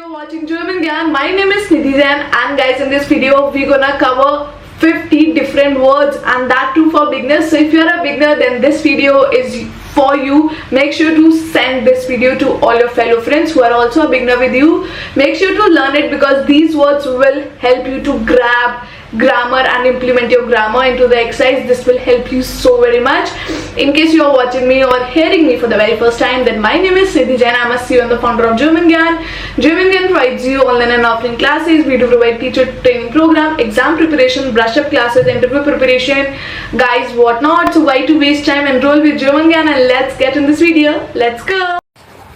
You're watching German Gyan. My name is Nidhi and guys, in this video we're gonna cover 50 different words, and that too for beginners. So if you're a beginner, then this video is for you. Make sure to send this video to all your fellow friends who are also a beginner with you. Make sure to learn it because these words will help you to grab grammar and implement your grammar into the exercise. This will help you so very much. In case you are watching me or hearing me for the very first time, then my name is Nidhi Jain. I'm a CEO and the founder of German Gyan. German Gyan provides you online and offline classes. We do provide teacher training program, exam preparation, brush up classes, interview preparation, guys, whatnot. So why to waste time? Enroll with German Gyan and let's get in this video. Let's go.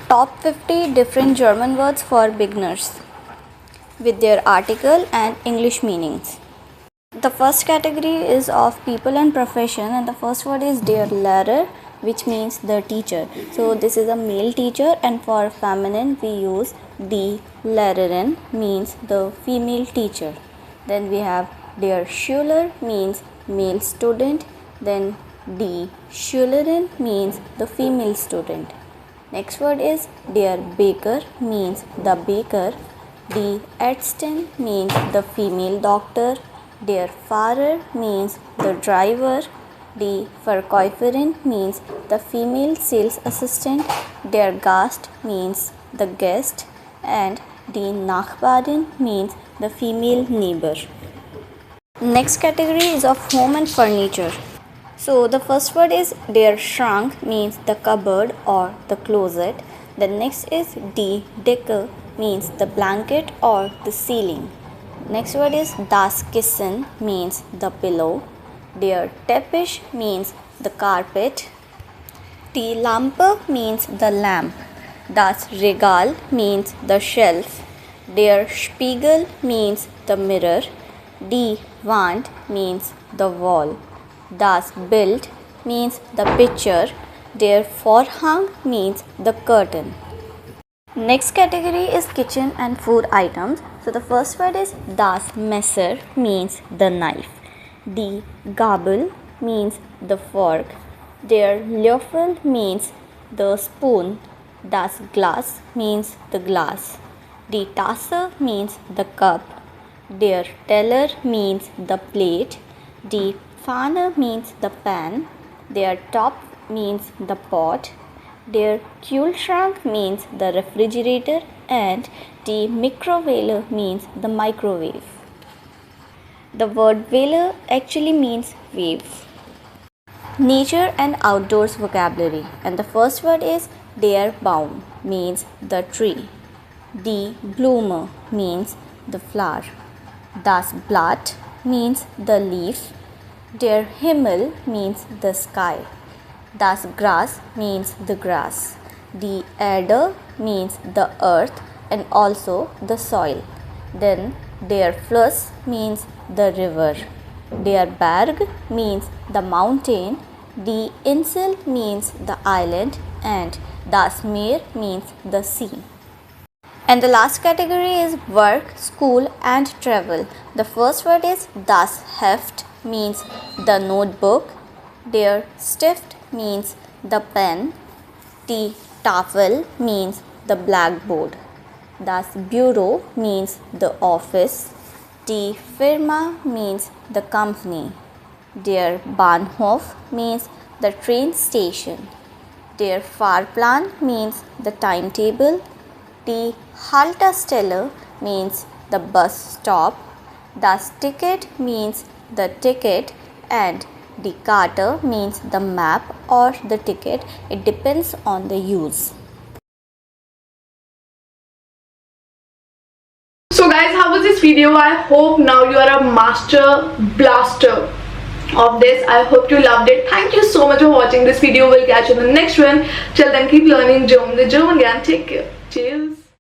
Top 50 different German words for beginners with their article and English meanings. The first category is of people and profession, and the first word is der Lehrer, which means the teacher. So this is a male teacher, and for feminine we use die Lehrerin, means the female teacher. Then we have der Schüler, means male student. Then die Schülerin means the female student. Next word is der Bäcker, means the baker. Die Ärztin means the female doctor. Der Fahrer means the driver. Die Verkäuferin means the female sales assistant. Der Gast means the guest. And die Nachbarin means the female neighbor. Next category is of home and furniture. So the first word is der Schrank, means the cupboard or the closet. The next is die Decke, means the blanket or the ceiling. Next word is das Kissen, means the pillow. Der Teppich means the carpet. Die Lampe means the lamp. Das Regal means the shelf. Der Spiegel means the mirror. Die Wand means the wall. Das Bild means the picture. Der Vorhang means the curtain. Next category is kitchen and food items. So the first word is das Messer, means the knife. Die Gabel means the fork. Der Löffel means the spoon. Das Glas means the glass. Die Tasse means the cup. Der Teller means the plate. Die Pfanne means the pan. Der Topf means the pot. Der Kühlschrank means the refrigerator, and die Mikrowelle means the microwave. The word Welle actually means wave. Nature and outdoors vocabulary, and the first word is der Baum, means the tree. Die Blume means the flower. Das Blatt means the leaf. Der Himmel means the sky. Das Gras means the grass. Die Erde means the earth and also the soil. Then der Fluss means the river. Der Berg means the mountain. Die Insel means the island, and das Meer means the sea. And the last category is work, school and travel. The first word is das Heft, means the notebook. Der Stift means the pen. Die Tafel means the blackboard. Das Büro means the office. Die Firma means the company. Der Bahnhof means the train station. Der Fahrplan means the timetable. Die Haltestelle means the bus stop. Das Ticket means the ticket, and die Karte means the map or the ticket. It depends on the use. So guys, how was this video? I hope now you are a master blaster of this. I hope you loved it. Thank you so much for watching this video. We'll catch you in the next one. Till then, keep learning German. The German Gyan. Take care. Cheers.